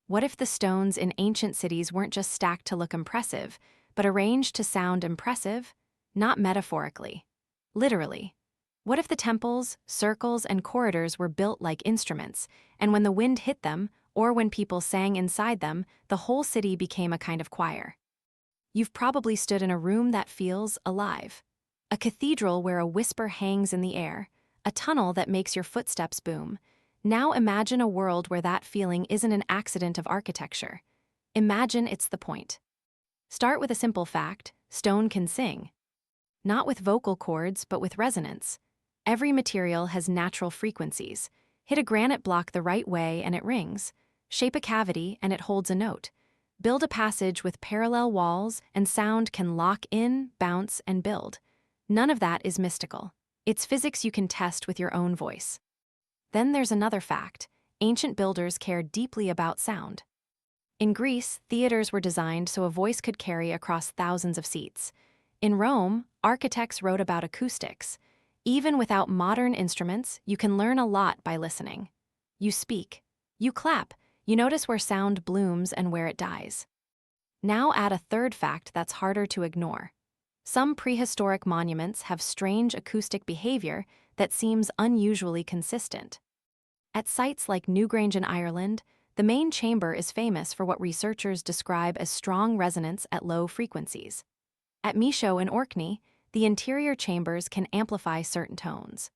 What if the stones in ancient cities weren't just stacked to look impressive, but arranged to sound impressive? Not metaphorically. Literally. What if the temples, circles, and corridors were built like instruments, and when the wind hit them, or when people sang inside them, the whole city became a kind of choir? You've probably stood in a room that feels alive. A cathedral where a whisper hangs in the air, a tunnel that makes your footsteps boom. Now imagine a world where that feeling isn't an accident of architecture. Imagine it's the point. Start with a simple fact: stone can sing. Not with vocal cords, but with resonance. Every material has natural frequencies. Hit a granite block the right way and it rings. Shape a cavity and it holds a note. Build a passage with parallel walls and sound can lock in, bounce, and build. None of that is mystical. It's physics you can test with your own voice. Then there's another fact: ancient builders cared deeply about sound. In Greece, theaters were designed so a voice could carry across thousands of seats. In Rome, architects wrote about acoustics. Even without modern instruments, you can learn a lot by listening. You speak. You clap. You notice where sound blooms and where it dies. Now add a third fact that's harder to ignore. Some prehistoric monuments have strange acoustic behavior that seems unusually consistent. At sites like Newgrange in Ireland, the main chamber is famous for what researchers describe as strong resonance at low frequencies. At Maeshowe in Orkney, the interior chambers can amplify certain tones.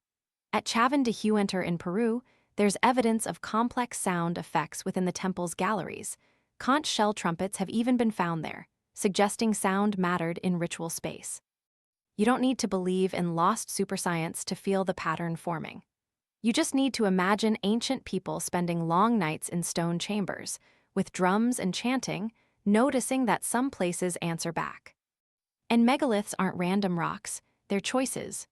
At Chavín de Huántar in Peru, there's evidence of complex sound effects within the temple's galleries. Conch shell trumpets have even been found there, suggesting sound mattered in ritual space. You don't need to believe in lost superscience to feel the pattern forming. You just need to imagine ancient people spending long nights in stone chambers, with drums and chanting, noticing that some places answer back. And megaliths aren't random rocks, they're choices.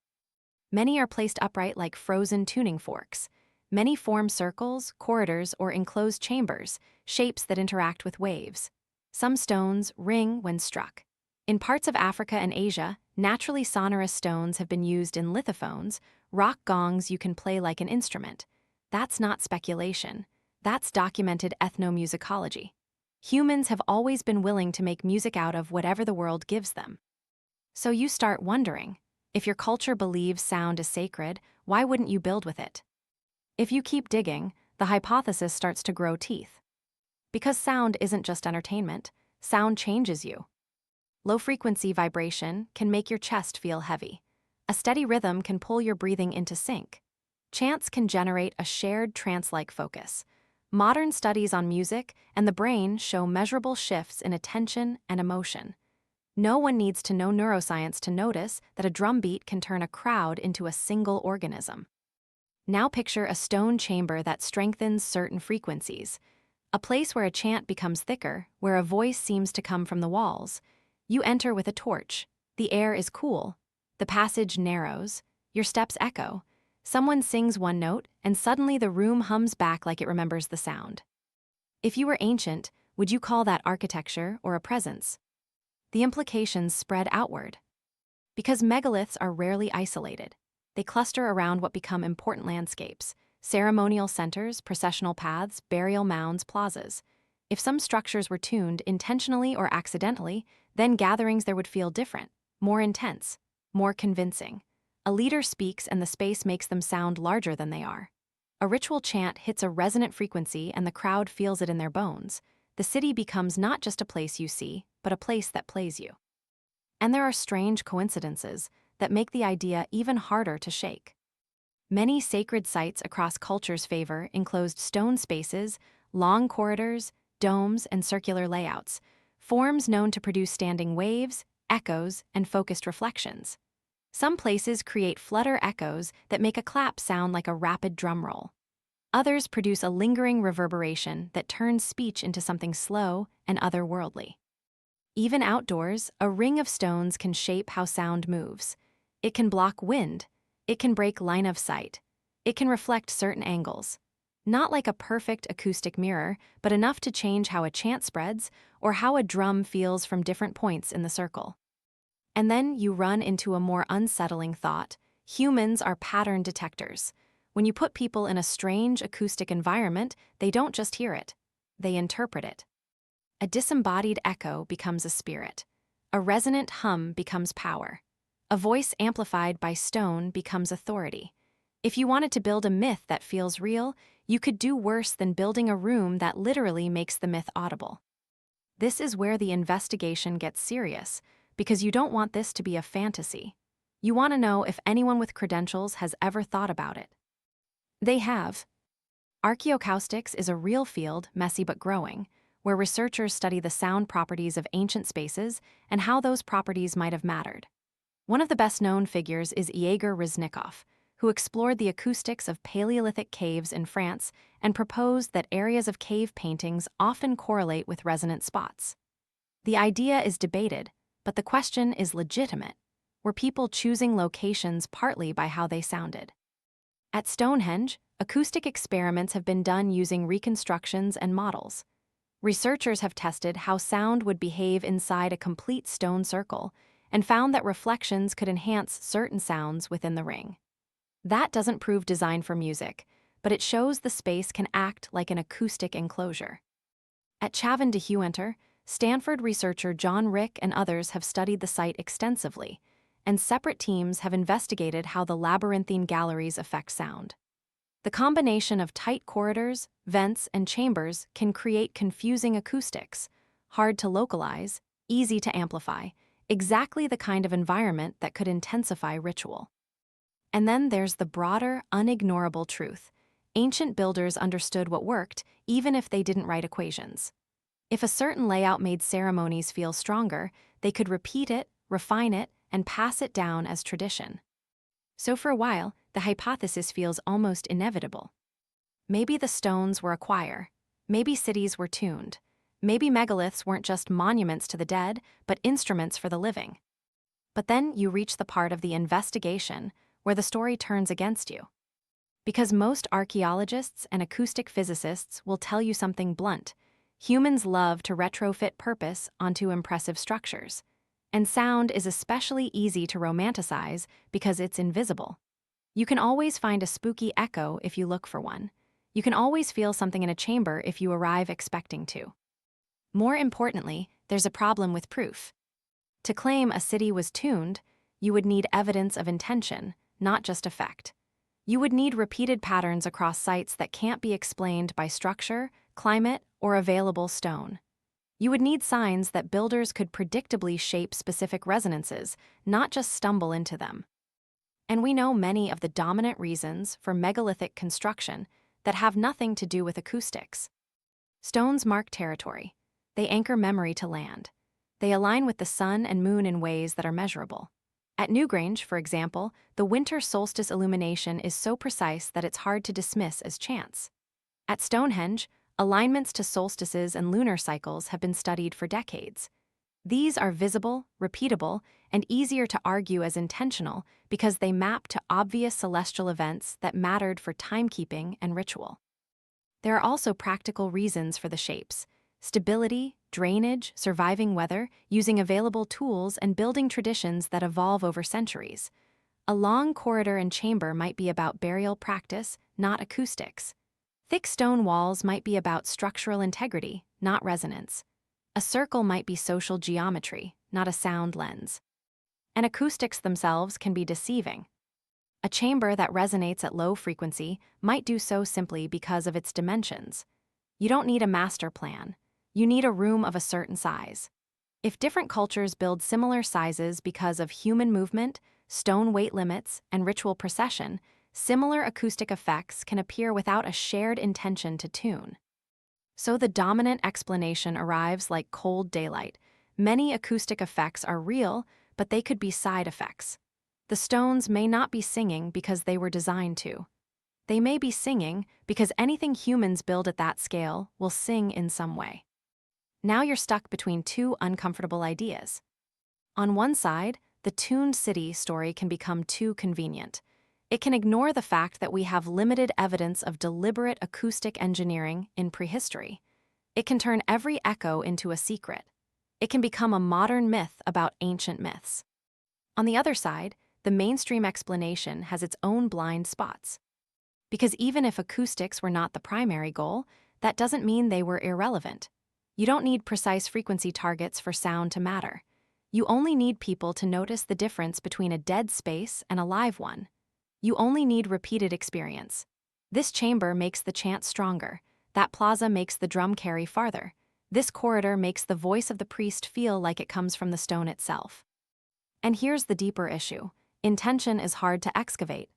Many are placed upright like frozen tuning forks. Many form circles, corridors, or enclosed chambers, shapes that interact with waves. Some stones ring when struck. In parts of Africa and Asia, naturally sonorous stones have been used in lithophones, rock gongs you can play like an instrument. That's not speculation. That's documented ethnomusicology. Humans have always been willing to make music out of whatever the world gives them. So you start wondering, if your culture believes sound is sacred, why wouldn't you build with it? If you keep digging, the hypothesis starts to grow teeth. Because sound isn't just entertainment, sound changes you. Low-frequency vibration can make your chest feel heavy. A steady rhythm can pull your breathing into sync. Chants can generate a shared trance-like focus. Modern studies on music and the brain show measurable shifts in attention and emotion. No one needs to know neuroscience to notice that a drum beat can turn a crowd into a single organism. Now picture a stone chamber that strengthens certain frequencies. A place where a chant becomes thicker, where a voice seems to come from the walls. You enter with a torch. The air is cool. The passage narrows. Your steps echo. Someone sings one note, and suddenly the room hums back like it remembers the sound. If you were ancient, would you call that architecture or a presence? The implications spread outward. Because megaliths are rarely isolated. They cluster around what become important landscapes: ceremonial centers, processional paths, burial mounds, plazas. If some structures were tuned intentionally or accidentally, then gatherings there would feel different, more intense, more convincing. A leader speaks and the space makes them sound larger than they are. A ritual chant hits a resonant frequency and the crowd feels it in their bones. The city becomes not just a place you see, but a place that plays you. And there are strange coincidences that make the idea even harder to shake. Many sacred sites across cultures favor enclosed stone spaces, long corridors, domes, and circular layouts, forms known to produce standing waves, echoes, and focused reflections. Some places create flutter echoes that make a clap sound like a rapid drum roll. Others produce a lingering reverberation that turns speech into something slow and otherworldly. Even outdoors, a ring of stones can shape how sound moves. It can block wind. It can break line of sight. It can reflect certain angles. Not like a perfect acoustic mirror, but enough to change how a chant spreads or how a drum feels from different points in the circle. And then you run into a more unsettling thought. Humans are pattern detectors. When you put people in a strange acoustic environment, they don't just hear it. they interpret it. A disembodied echo becomes a spirit. A resonant hum becomes power. A voice amplified by stone becomes authority. If you wanted to build a myth that feels real, you could do worse than building a room that literally makes the myth audible. This is where the investigation gets serious, because you don't want this to be a fantasy. You want to know if anyone with credentials has ever thought about it. They have. Archaeoacoustics is a real field, messy but growing, where researchers study the sound properties of ancient spaces and how those properties might have mattered. One of the best-known figures is Iegor Reznikoff, who explored the acoustics of Paleolithic caves in France and proposed that areas of cave paintings often correlate with resonant spots. The idea is debated, but the question is legitimate. Were people choosing locations partly by how they sounded? At Stonehenge, acoustic experiments have been done using reconstructions and models. Researchers have tested how sound would behave inside a complete stone circle and found that reflections could enhance certain sounds within the ring. That doesn't prove design for music, but it shows the space can act like an acoustic enclosure. At Chavín, Huántar, Stanford researcher John Rick and others have studied the site extensively, and separate teams have investigated how the labyrinthine galleries affect sound. The combination of tight corridors, vents, and chambers can create confusing acoustics, hard to localize, easy to amplify, exactly the kind of environment that could intensify ritual. And then there's the broader, unignorable truth. Ancient builders understood what worked, even if they didn't write equations. If a certain layout made ceremonies feel stronger, they could repeat it, refine it, and pass it down as tradition. So for a while, the hypothesis feels almost inevitable. Maybe the stones were a choir. Maybe cities were tuned. Maybe megaliths weren't just monuments to the dead, but instruments for the living. But then you reach the part of the investigation where the story turns against you. Because most archaeologists and acoustic physicists will tell you something blunt. Humans love to retrofit purpose onto impressive structures. And sound is especially easy to romanticize because it's invisible. You can always find a spooky echo if you look for one. You can always feel something in a chamber if you arrive expecting to. More importantly, there's a problem with proof. To claim a city was tuned, you would need evidence of intention, not just effect. You would need repeated patterns across sites that can't be explained by structure, climate, or available stone. You would need signs that builders could predictably shape specific resonances, not just stumble into them. And we know many of the dominant reasons for megalithic construction that have nothing to do with acoustics. Stones mark territory. They anchor memory to land. They align with the sun and moon in ways that are measurable. At Newgrange, for example, the winter solstice illumination is so precise that it's hard to dismiss as chance. At Stonehenge, alignments to solstices and lunar cycles have been studied for decades. These are visible, repeatable, and easier to argue as intentional because they map to obvious celestial events that mattered for timekeeping and ritual. There are also practical reasons for the shapes: stability, drainage, surviving weather, using available tools, and building traditions that evolve over centuries. A long corridor and chamber might be about burial practice, not acoustics. Thick stone walls might be about structural integrity, not resonance. A circle might be social geometry, not a sound lens. And acoustics themselves can be deceiving. A chamber that resonates at low frequency might do so simply because of its dimensions. You don't need a master plan. You need a room of a certain size. If different cultures build similar sizes because of human movement, stone weight limits, and ritual procession, similar acoustic effects can appear without a shared intention to tune. So the dominant explanation arrives like cold daylight. Many acoustic effects are real, but they could be side effects. The stones may not be singing because they were designed to. They may be singing because anything humans build at that scale will sing in some way. Now you're stuck between two uncomfortable ideas. On one side, the tuned city story can become too convenient. It can ignore the fact that we have limited evidence of deliberate acoustic engineering in prehistory. It can turn every echo into a secret. It can become a modern myth about ancient myths. On the other side, the mainstream explanation has its own blind spots. Because even if acoustics were not the primary goal, that doesn't mean they were irrelevant. You don't need precise frequency targets for sound to matter. You only need people to notice the difference between a dead space and a live one. You only need repeated experience. This chamber makes the chant stronger. That plaza makes the drum carry farther. This corridor makes the voice of the priest feel like it comes from the stone itself. And here's the deeper issue. Intention is hard to excavate.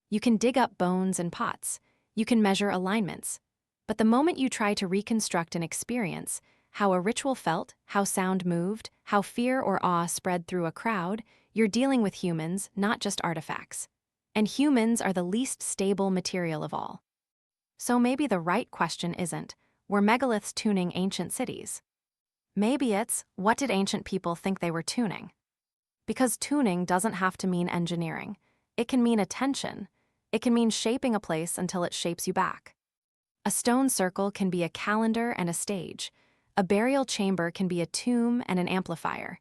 You can dig up bones and pots. You can measure alignments. But the moment you try to reconstruct an experience, how a ritual felt, how sound moved, how fear or awe spread through a crowd, you're dealing with humans, not just artifacts. And humans are the least stable material of all. So maybe the right question isn't, were megaliths tuning ancient cities? Maybe it's, what did ancient people think they were tuning? Because tuning doesn't have to mean engineering. It can mean attention. It can mean shaping a place until it shapes you back. A stone circle can be a calendar and a stage. A burial chamber can be a tomb and an amplifier.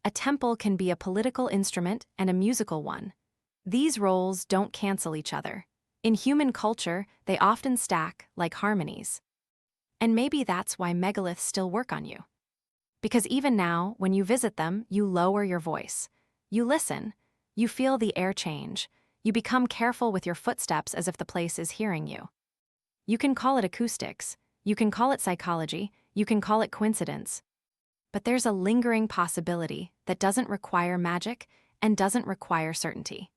A temple can be a political instrument and a musical one. These roles don't cancel each other. In human culture, they often stack like harmonies. And maybe that's why megaliths still work on you. Because even now, when you visit them, you lower your voice. You listen. You feel the air change. You become careful with your footsteps as if the place is hearing you. You can call it acoustics. You can call it psychology. You can call it coincidence. But there's a lingering possibility that doesn't require magic and doesn't require certainty.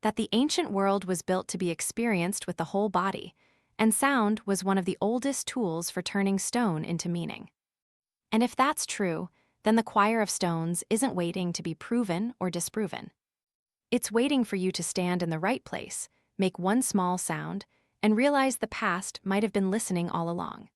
That the ancient world was built to be experienced with the whole body, and sound was one of the oldest tools for turning stone into meaning. And if that's true, then the choir of stones isn't waiting to be proven or disproven. It's waiting for you to stand in the right place, make one small sound, and realize the past might have been listening all along.